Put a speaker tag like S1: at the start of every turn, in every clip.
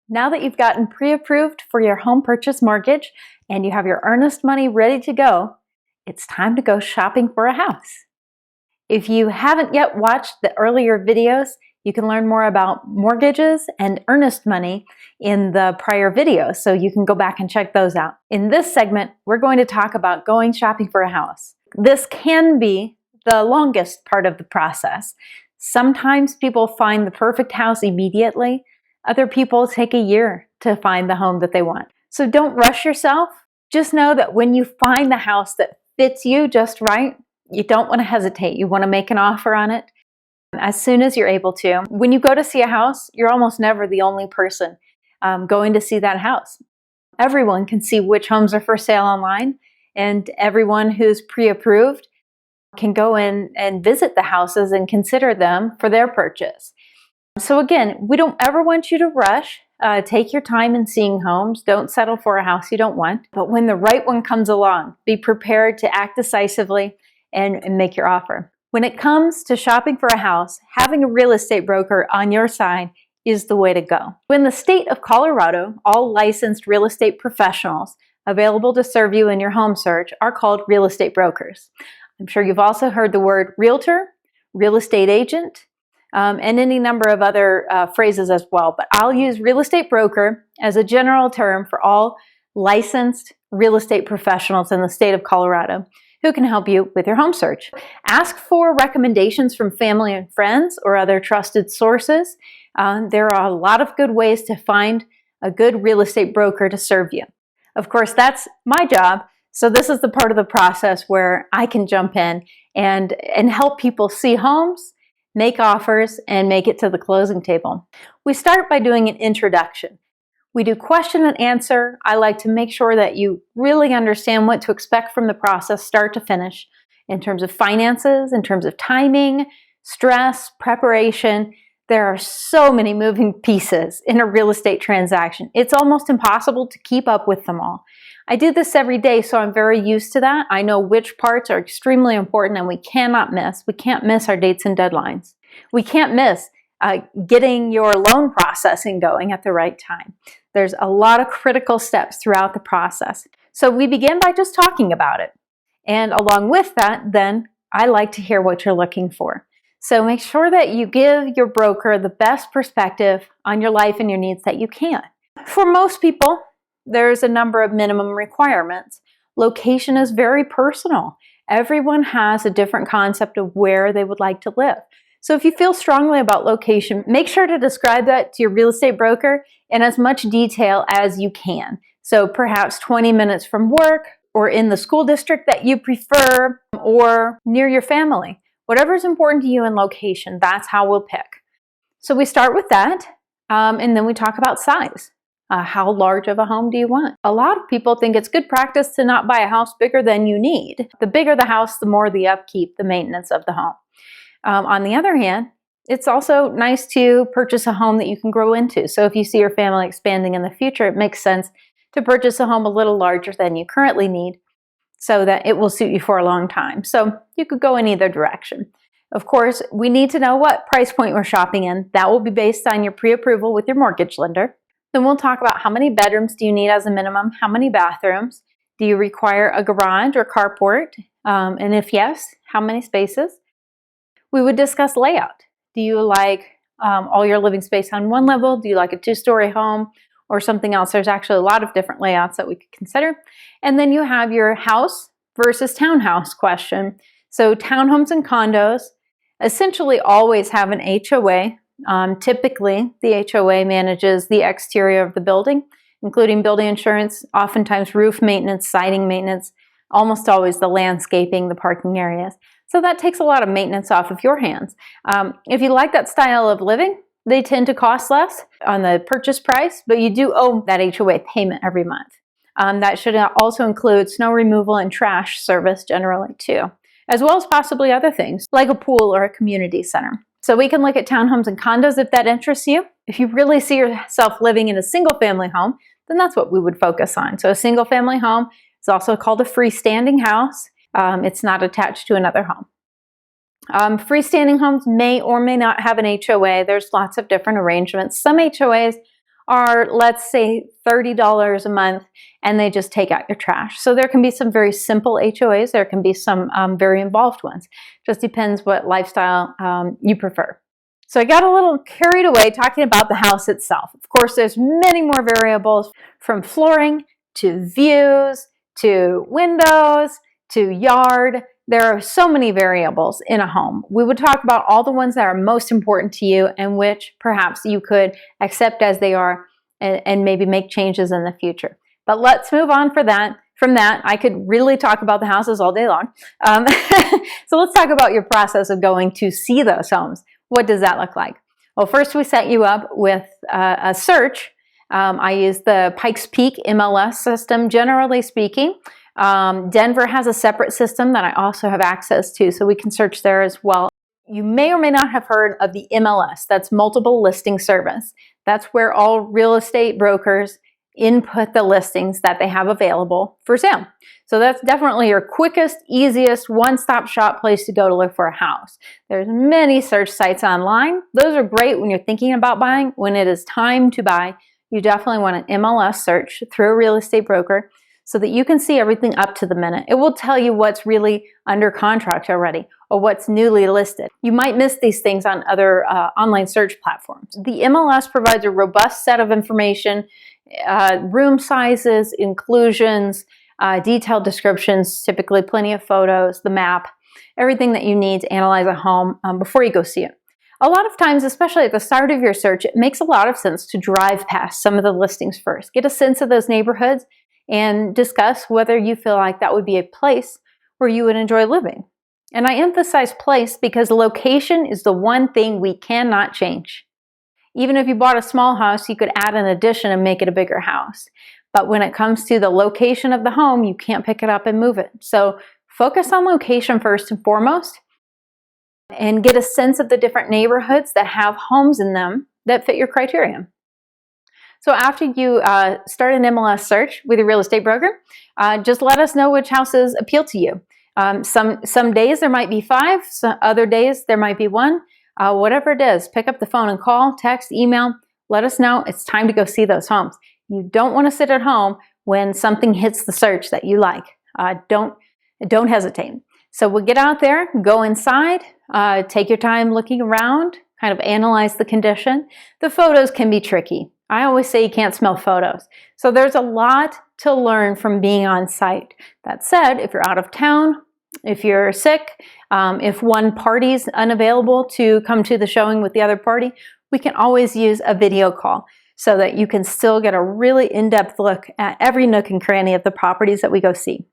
S1: Now that you've gotten pre-approved for your home purchase mortgage and you have your earnest money ready to go, it's time to go shopping for a house. If you haven't yet watched the earlier videos, you can learn more about mortgages and earnest money in the prior videos, so you can go back and check those out. In this segment, we're going to talk about going shopping for a house. This can be the longest part of the process. Sometimes people find the perfect house immediately. Other people take a year to find the home that they want. So don't rush yourself. Just know that when you find the house that fits you just right, you don't want to hesitate. You want to make an offer on it as soon as you're able to. When you go to see a house, you're almost never the only person going to see that house. Everyone can see which homes are for sale online, and everyone who's pre-approved can go in and visit the houses and consider them for their purchase. So again, we don't ever want you to rush. Take your time in seeing homes. Don't settle for a house you don't want. But when the right one comes along, be prepared to act decisively and make your offer. When it comes to shopping for a house, having a real estate broker on your side is the way to go. In the state of Colorado, all licensed real estate professionals available to serve you in your home search are called real estate brokers. I'm sure you've also heard the word realtor, real estate agent, and any number of other phrases as well. But I'll use real estate broker as a general term for all licensed real estate professionals in the state of Colorado who can help you with your home search. Ask for recommendations from family and friends or other trusted sources. There are a lot of good ways to find a good real estate broker to serve you. Of course, that's my job. So this is the part of the process where I can jump in and help people see homes, make offers, and make it to the closing table. We start by doing an introduction. We do question and answer. I like to make sure that you really understand what to expect from the process start to finish in terms of finances, in terms of timing, stress, preparation. There are so many moving pieces in a real estate transaction. It's almost impossible to keep up with them all. I do this every day, so I'm very used to that. I know which parts are extremely important and we cannot miss. We can't miss our dates and deadlines. We can't miss getting your loan processing going at the right time. There's a lot of critical steps throughout the process. So we begin by just talking about it. And along with that, then I like to hear what you're looking for. So make sure that you give your broker the best perspective on your life and your needs that you can. For most people, there's a number of minimum requirements. Location is very personal. Everyone has a different concept of where they would like to live. So if you feel strongly about location, make sure to describe that to your real estate broker in as much detail as you can. So perhaps 20 minutes from work, or in the school district that you prefer, or near your family. Whatever is important to you in location, that's how we'll pick. So we start with that, and then we talk about size. How large of a home do you want? A lot of people think it's good practice to not buy a house bigger than you need. The bigger the house, the more the upkeep, the maintenance of the home. On the other hand, it's also nice to purchase a home that you can grow into. So if you see your family expanding in the future, it makes sense to purchase a home a little larger than you currently need so that it will suit you for a long time. So you could go in either direction. Of course, we need to know what price point we're shopping in. That will be based on your pre-approval with your mortgage lender. Then we'll talk about how many bedrooms do you need as a minimum, how many bathrooms, do you require a garage or carport, and if yes, how many spaces. We would discuss layout. Do you like all your living space on one level? Do you like a two-story home or something else? There's actually a lot of different layouts that we could consider. And then you have your house versus townhouse question. So townhomes and condos essentially always have an HOA. Typically, the HOA manages the exterior of the building, including building insurance, oftentimes roof maintenance, siding maintenance, almost always the landscaping, the parking areas. So that takes a lot of maintenance off of your hands. If you like that style of living, they tend to cost less on the purchase price, but you do owe that HOA payment every month. That should also include snow removal and trash service generally too, as well as possibly other things like a pool or a community center. So we can look at townhomes and condos if that interests you. If you really see yourself living in a single family home, then that's what we would focus on. So a single family home is also called a freestanding house. It's not attached to another home. Freestanding homes may or may not have an HOA. There's lots of different arrangements. Some HOAs are, let's say, $30 a month, and they just take out your trash. So there can be some very simple HOAs. There can be some very involved ones. Just depends what lifestyle you prefer. So I got a little carried away talking about the house itself. Of course, there's many more variables, from flooring to views to windows to yard. There are so many variables in a home. We would talk about all the ones that are most important to you and which perhaps you could accept as they are and maybe make changes in the future. But let's move on from that. I could really talk about the houses all day long. So let's talk about your process of going to see those homes. What does that look like? Well, first we set you up with a search. I use the Pikes Peak MLS system, generally speaking. Denver has a separate system that I also have access to, so we can search there as well. You may or may not have heard of the MLS. That's Multiple Listing Service. That's where all real estate brokers input the listings that they have available for sale. So that's definitely your quickest, easiest, one-stop shop place to go to look for a house. There's many search sites online. Those are great when you're thinking about buying. When it is time to buy, you definitely want an MLS search through a real estate broker so that you can see everything up to the minute. It will tell you what's really under contract already or what's newly listed. You might miss these things on other online search platforms. The MLS provides a robust set of information, room sizes, inclusions, detailed descriptions, typically plenty of photos, the map, everything that you need to analyze a home before you go see it. A lot of times, especially at the start of your search, it makes a lot of sense to drive past some of the listings first. Get a sense of those neighborhoods and discuss whether you feel like that would be a place where you would enjoy living. And I emphasize place because location is the one thing we cannot change. Even if you bought a small house, you could add an addition and make it a bigger house. But when it comes to the location of the home, you can't pick it up and move it. So focus on location first and foremost, and get a sense of the different neighborhoods that have homes in them that fit your criteria. So after you start an MLS search with a real estate broker, just let us know which houses appeal to you. Some days there might be 5, some other days there might be 1. Whatever it is, pick up the phone and call, text, email. Let us know it's time to go see those homes. You don't want to sit at home when something hits the search that you like. Don't hesitate. So we'll get out there, go inside, take your time looking around, kind of analyze the condition. The photos can be tricky. I always say you can't smell photos. So there's a lot to learn from being on site. That said, if you're out of town, if you're sick, if one party's unavailable to come to the showing with the other party, we can always use a video call so that you can still get a really in-depth look at every nook and cranny of the properties that we go see.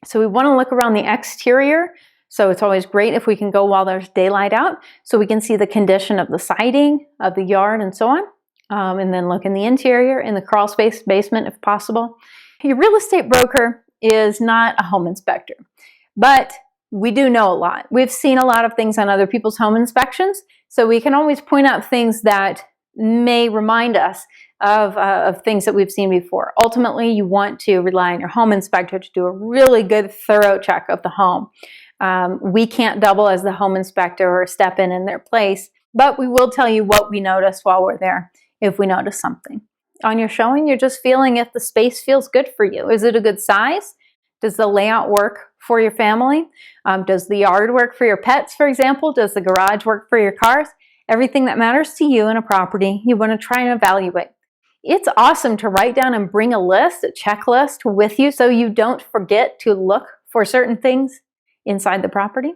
S1: So we want to look around the exterior. So it's always great if we can go while there's daylight out so we can see the condition of the siding, of the yard, and so on. And then look in the interior, in the crawl space, basement if possible. Your real estate broker is not a home inspector, but we do know a lot. We've seen a lot of things on other people's home inspections, so we can always point out things that may remind us of things that we've seen before. Ultimately, you want to rely on your home inspector to do a really good, thorough check of the home. We can't double as the home inspector or step in their place, but we will tell you what we notice while we're there if we notice something. On your showing, you're just feeling if the space feels good for you. Is it a good size? Does the layout work for your family? Does the yard work for your pets, for example? Does the garage work for your cars? Everything that matters to you in a property, you want to try and evaluate. It's awesome to write down and bring a list, a checklist with you so you don't forget to look for certain things inside the property.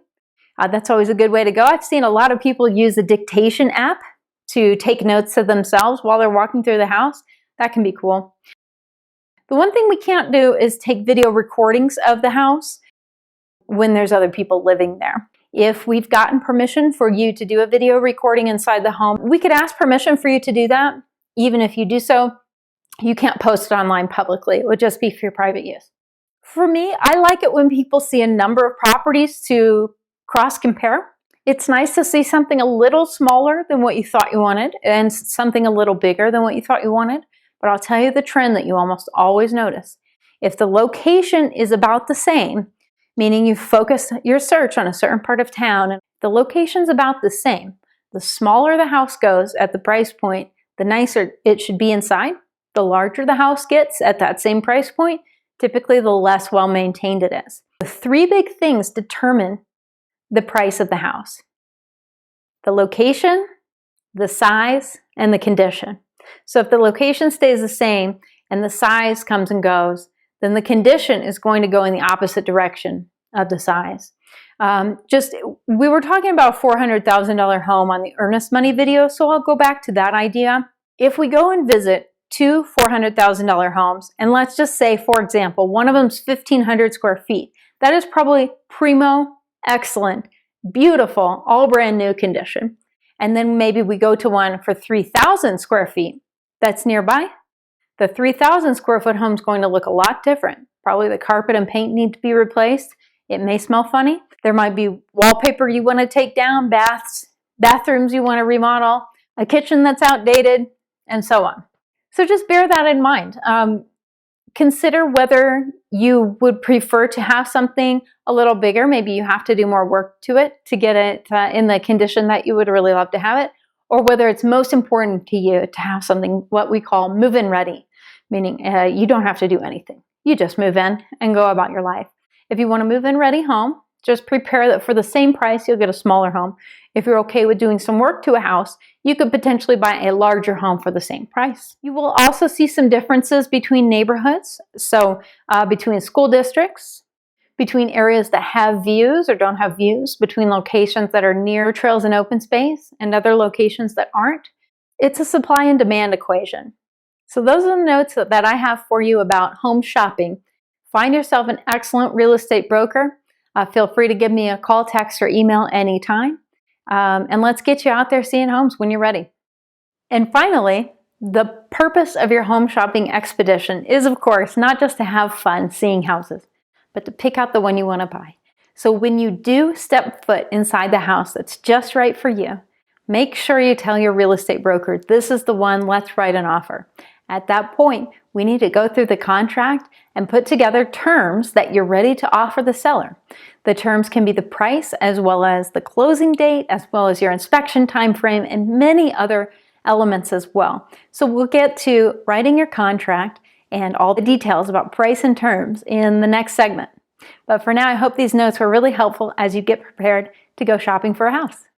S1: That's always a good way to go. I've seen a lot of people use the dictation app to take notes of themselves while they're walking through the house. That can be cool. The one thing we can't do is take video recordings of the house when there's other people living there. If we've gotten permission for you to do a video recording inside the home, we could ask permission for you to do that. Even if you do so, you can't post it online publicly. It would just be for your private use. For me, I like it when people see a number of properties to cross-compare. It's nice to see something a little smaller than what you thought you wanted and something a little bigger than what you thought you wanted. But I'll tell you the trend that you almost always notice. If the location is about the same, meaning you focus your search on a certain part of town and the location's about the same, the smaller the house goes at the price point, the nicer it should be inside. The larger the house gets at that same price point, typically the less well maintained it is. The three big things determine the price of the house: the location, the size, and the condition. So if the location stays the same and the size comes and goes, then the condition is going to go in the opposite direction of the size. We were talking about a $400,000 home on the earnest money video, so I'll go back to that idea. If we go and visit two $400,000 homes, and let's just say, for example, one of them's 1,500 square feet, that is probably primo, excellent, beautiful, all brand new condition. And then maybe we go to one for 3,000 square feet that's nearby. The 3,000 square foot home is going to look a lot different. Probably the carpet and paint need to be replaced. It may smell funny. There might be wallpaper you want to take down, bathrooms you want to remodel, a kitchen that's outdated, and so on. So just bear that in mind. Consider whether you would prefer to have something a little bigger. Maybe you have to do more work to it to get it in the condition that you would really love to have it, or whether it's most important to you to have something what we call move-in ready, meaning you don't have to do anything. You just move in and go about your life. If you want a move-in ready home, just prepare that for the same price, you'll get a smaller home. If you're okay with doing some work to a house, you could potentially buy a larger home for the same price. You will also see some differences between neighborhoods. So between school districts, between areas that have views or don't have views, between locations that are near trails and open space and other locations that aren't. It's a supply and demand equation. So those are the notes that I have for you about home shopping. Find yourself an excellent real estate broker. Feel free to give me a call, text, or email anytime. And let's get you out there seeing homes when you're ready. And finally, the purpose of your home shopping expedition is, of course, not just to have fun seeing houses, but to pick out the one you want to buy. So when you do step foot inside the house that's just right for you, make sure you tell your real estate broker, this is the one, let's write an offer. At that point, we need to go through the contract and put together terms that you're ready to offer the seller. The terms can be the price, as well as the closing date, as well as your inspection time frame, and many other elements as well. So we'll get to writing your contract and all the details about price and terms in the next segment. But for now, I hope these notes were really helpful as you get prepared to go shopping for a house.